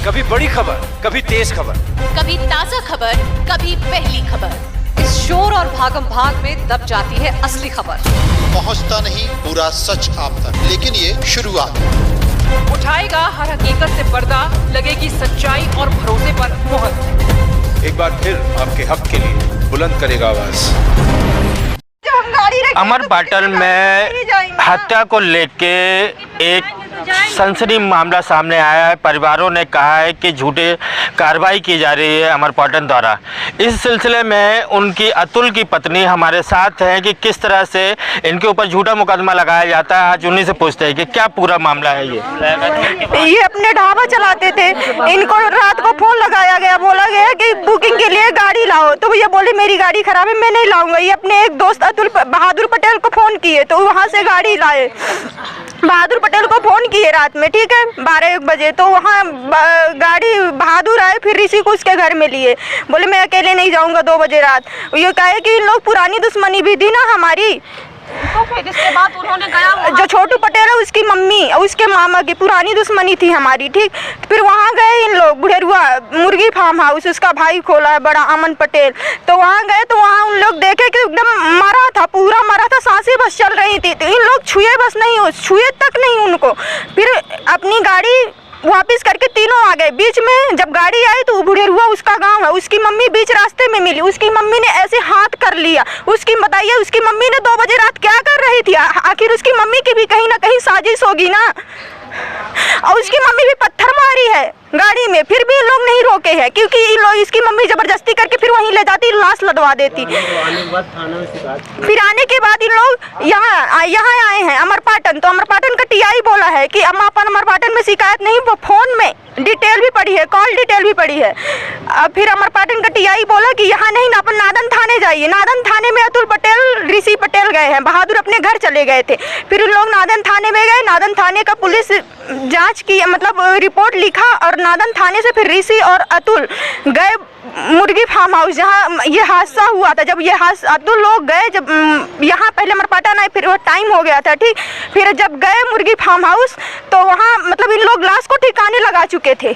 कभी बड़ी खबर, कभी तेज खबर, कभी ताजा खबर, कभी पहली खबर। इस शोर और भागम भाग में दब जाती है असली खबर। पहुंचता नहीं पूरा सच आप तक, लेकिन ये शुरुआत। उठाएगा हर हकीकत से पर्दा, लगेगी सच्चाई और भरोसे पर मोहर। एक बार फिर आपके हक के लिए बुलंद करेगा आवाज। अमरपाटन में हत्या को लेके एक सनसनी मामला सामने आया है। परिवारों ने कहा है कि झूठे कार्रवाई की जा रही है अमरपाटन द्वारा। इस सिलसिले में उनकी अतुल की पत्नी हमारे साथ है कि किस तरह से इनके ऊपर झूठा मुकदमा लगाया जाता है। आज उन्हीं से पूछते हैं कि क्या पूरा मामला है। ये अपने ढाबा चलाते थे, इनको रात को फोन लगाया गया, बोला गया कि बुकिंग के लिए गाड़ी लाओ, तो ये बोले मेरी गाड़ी खराब है, मैं नहीं लाऊंगा। ये अपने एक दोस्त अतुल बहादुर पटेल को फोन किए, तो वहाँ से गाड़ी लाए। बहादुर पटेल को फोन किए रात में, ठीक है, 12-1 बजे, तो वहाँ गाड़ी बहादुर आए, फिर ऋषि को उसके घर में लिए। बोले मैं अकेले नहीं जाऊंगा 2 बजे रात। ये कहे कि इन लोग पुरानी दुश्मनी भी थी ना हमारी, तो फिर इसके बाद उन्होंने गया जो छोटू पटेल है उसकी मम्मी और उसके मामा की पुरानी दुश्मनी थी हमारी, ठीक। फिर वहाँ गए इन लोग, बुढ़ेरुआ मुर्गी फार्म हाउस, उसका भाई खोला है बड़ा अमन पटेल, तो वहाँ गए तो वहाँ उन लोग देखे कि एकदम मरा था, पूरा मरा था, सांसें बस चल रही थी। तो इन लोग छुए बस नहीं, छुए तक नहीं उनको। फिर अपनी गाड़ी वापस करके तीनों आ गए। बीच में जब गाड़ी आई तो बुढ़ेरुआ उसका गांव है, उसकी मम्मी बीच रास्ते में मिली। उसकी मम्मी ने ऐसे हाथ कर लिया। उसकी बताइए उसकी मम्मी ने 2 बजे रात क्या कर रही थी। आखिर उसकी मम्मी की भी कहीं ना कहीं साजिश होगी ना। और उसकी मम्मी भी पत्थर मारी है गाड़ी में, फिर भी लोग नहीं रोके हैं, क्योंकि लोग इसकी मम्मी जबरदस्ती करके फिर वहीं ले जाती, लाश लदवा देती। फिर आने के बाद इन लोग यहाँ आए हैं अमरपाटन। तो अमरपाटन का टीआई बोला है कि हम अपन अमरपाटन में शिकायत नहीं, वो फोन में डिटेल भी पड़ी है, कॉल डिटेल भी पड़ी है। फिर अमरपाटन का टीआई बोला कि यहाँ नहीं ना, अपन नादन थाने जाइए। नादन थाने में अतुल पटेल ऋषि पटेल गए हैं, बहादुर अपने घर चले गए थे। फिर उन लोग नादन थाने में गए, नादन थाने का पुलिस जांच की, मतलब रिपोर्ट लिखा, और नादन थाने से फिर ऋषि और अतुल गए मुर्गी फार्म हाउस, जहाँ ये हादसा हुआ था। जब ये अतुल लोग गए, जब यहाँ पहले अमरपाटन आए, फिर वो टाइम हो गया था, ठीक। फिर जब गए मुर्गी फार्म हाउस तो वहाँ मतलब इन लोग लाश को ठिकाने लगा चुके थे।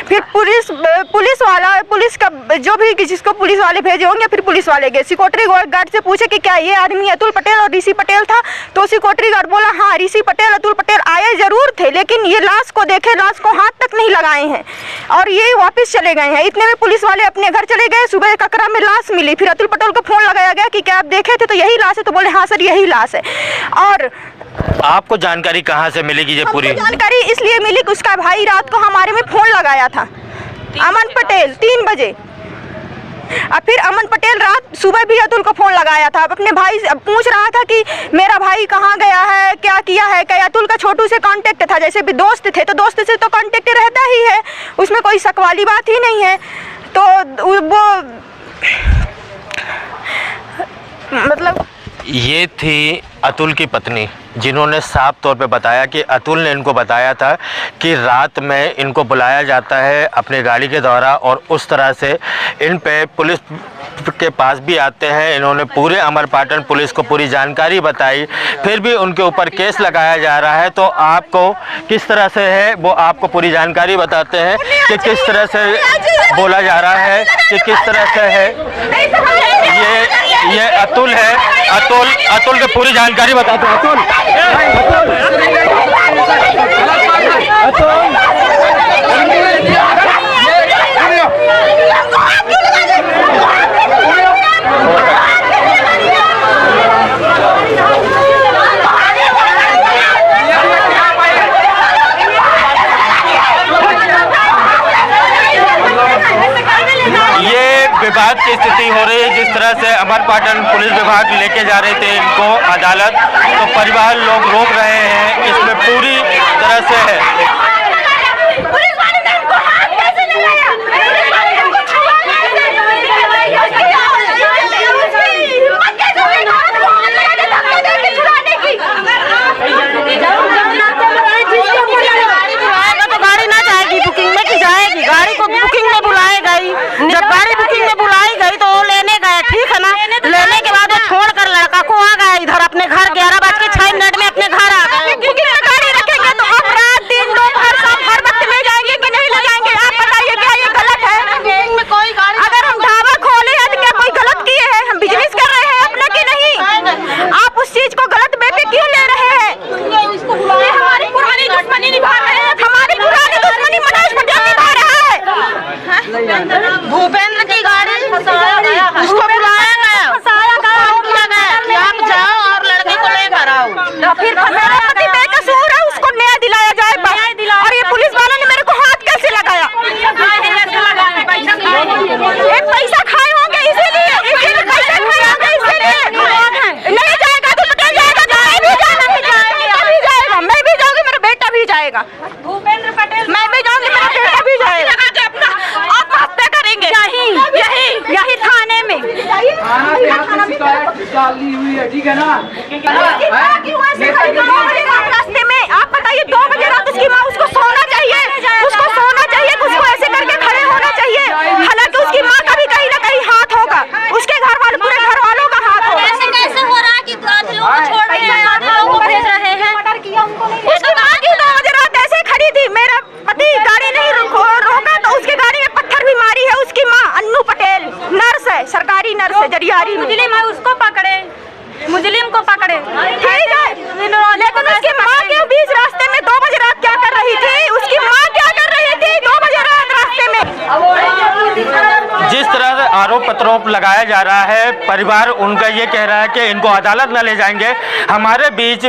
फिर पुलिस का जो भी जिसको पुलिस वाले भेजे होंगे, फिर पुलिस वाले गए। सिक्योरिटी गार्ड से पूछे कि क्या ये आदमी अतुल पटेल और ऋषि पटेल था, तो सिक्योरिटी गार्ड बोला हाँ ऋषि पटेल अतुल पटेल आए जरूर थे, लेकिन ये लाश को देखे, लाश को हाथ तक नहीं लगाए हैं और ये वापस चले गए हैं। इतने में पुलिस वाले अपने घर चले गए। सुबह ककरा में लाश मिली, फिर अतुल पटेल को फोन लगाया गया कि क्या आप देखे थे, तो यही लाश है, तो बोले हाँ सर यही लाश है। और आपको जानकारी कहाँ से मिलेगी ये पूरी? जानकारी इसलिए मिली कि उसका भाई रात को हमारे में फोन लगाया था, अमन पटेल 3 बजे। अब फिर अमन पटेल रात सुबह भी अतुल को फोन लगाया था, अपने भाई से पूछ रहा था कि मेरा भाई कहाँ गया है, क्या किया है। क्या अतुल का छोटू से कांटेक्ट था, जैसे भी दोस्त थे तो दोस्त से तो कांटेक्ट रहता ही है, उसमें कोई शक वाली बात ही नहीं है। तो वो मतलब ये थी अतुल की पत्नी, जिन्होंने साफ तौर पे बताया कि अतुल ने इनको बताया था कि रात में इनको बुलाया जाता है अपनी गाड़ी के द्वारा, और उस तरह से इन पे पुलिस के पास भी आते हैं। इन्होंने पूरे अमरपाटन पुलिस को पूरी जानकारी बताई, फिर भी उनके ऊपर केस लगाया जा रहा है। तो आपको किस तरह से है वो आपको पूरी जानकारी बताते हैं कि किस तरह से बोला जा रहा है, कि किस तरह से है। ये अतुल है, अतुल की पूरी जानकारी बताते हैं। विवाद की स्थिति हो रही है। जिस तरह से अमरपाटन पुलिस विभाग लेके जा रहे थे इनको अदालत, तो परिवार लोग रोक रहे हैं, इसमें पूरी तरह से है। गाड़ी को बुकिंग में बुलाएगा ही, जब गाड़ी बुकिंग में बुलाई गई तो वो लेने गए, ठीक है ना। लेने के बाद वो छोड़कर लड़का को आ गया इधर अपने घर, 11:06 में अपने घर आ गए। बुकिंग में गाड़ी रखेंगे तो अब रात दिन दोपहर आरोप प्रत्यारोप लगाया जा रहा है। परिवार उनका ये कह रहा है कि इनको अदालत न ले जाएंगे। हमारे बीच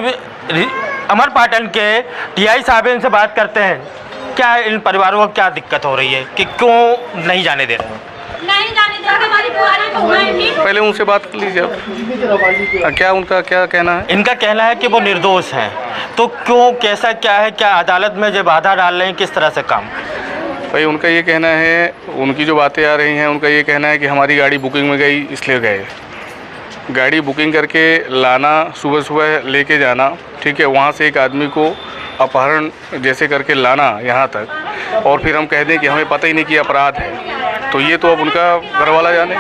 अमरपाटन के टीआई साहब इनसे बात करते हैं, क्या इन परिवारों को क्या दिक्कत हो रही है कि क्यों नहीं जाने दे रहे हैं? नहीं जाने देंगे, हमारी बुआरी तो हुआ ही। पहले उनसे बात कर लीजिए आप। क्या उनका क्या कहना है? इनका कहना है कि वो निर्दोष हैं, तो क्यों, कैसा क्या है, क्या अदालत में जो बाधा डाल रहे हैं, किस तरह से काम? भाई उनका ये कहना है, उनकी जो बातें आ रही हैं, उनका ये कहना है कि हमारी गाड़ी बुकिंग में गई इसलिए गए। गाड़ी बुकिंग करके लाना, सुबह सुबह लेके जाना, ठीक है, वहाँ से एक आदमी को अपहरण जैसे करके लाना यहाँ तक, और फिर हम कह दें कि हमें पता ही नहीं कि अपराध है, तो ये तो अब उनका घर वाला जाने,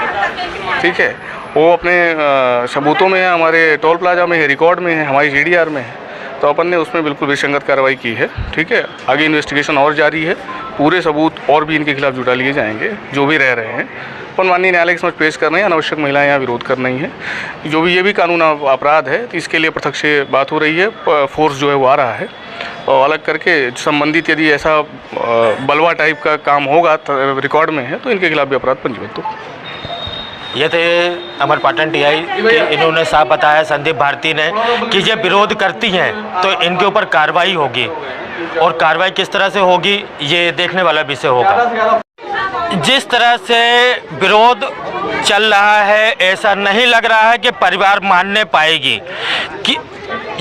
ठीक है। वो अपने सबूतों में है, हमारे टोल प्लाजा में है, रिकॉर्ड में है, हमारी GDR में है, तो अपन ने उसमें बिल्कुल विसंगत कार्रवाई की है, ठीक है। आगे इन्वेस्टिगेशन और जारी है, पूरे सबूत और भी इनके खिलाफ जुटा लिए जाएंगे जो भी रह रहे हैं। अपन माननीय न्यायालय के समझ पेश कर रहे हैं, अनावश्यक महिलाएं यहाँ विरोध कर रही हैं, जो भी ये भी कानून अपराध है, तो इसके लिए प्रत्यक्ष बात हो रही है। फोर्स जो है वो आ रहा है, और अलग करके संबंधित यदि ऐसा बलवा टाइप का काम होगा रिकॉर्ड में है तो इनके खिलाफ भी अपराध पंजीबद्ध हो। ये थे अमरपाटन टीआई, इन्होंने साफ बताया संदीप भारती ने कि ये विरोध करती हैं तो इनके ऊपर कार्रवाई होगी, और कार्रवाई किस तरह से होगी ये देखने वाला विषय होगा। जिस तरह से विरोध चल रहा है, ऐसा नहीं लग रहा है कि परिवार मानने पाएगी कि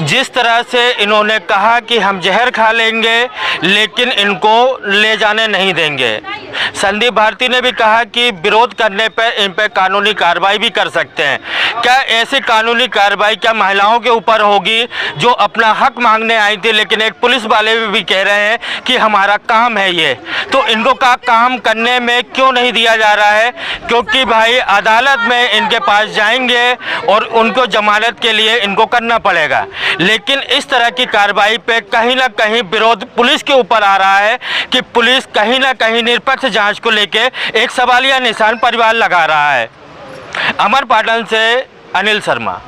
जिस तरह से इन्होंने कहा कि हम जहर खा लेंगे लेकिन इनको ले जाने नहीं देंगे। संदीप भारती ने भी कहा कि विरोध करने पर इन पर कानूनी कार्रवाई भी कर सकते हैं। क्या ऐसी कानूनी कार्रवाई क्या महिलाओं के ऊपर होगी जो अपना हक मांगने आई थी, लेकिन एक पुलिस वाले भी कह रहे हैं कि हमारा काम है ये, तो इनको का काम करने में क्यों नहीं दिया जा रहा है? क्योंकि भाई अदालत में इनके पास जाएंगे और उनको जमानत के लिए इनको करना पड़ेगा, लेकिन इस तरह की कार्रवाई पे कहीं ना कहीं विरोध पुलिस के ऊपर आ रहा है कि पुलिस कहीं ना कहीं निष्पक्ष जांच को लेके एक सवालिया निशान परिवार लगा रहा है। अमरपाटन से अनिल शर्मा।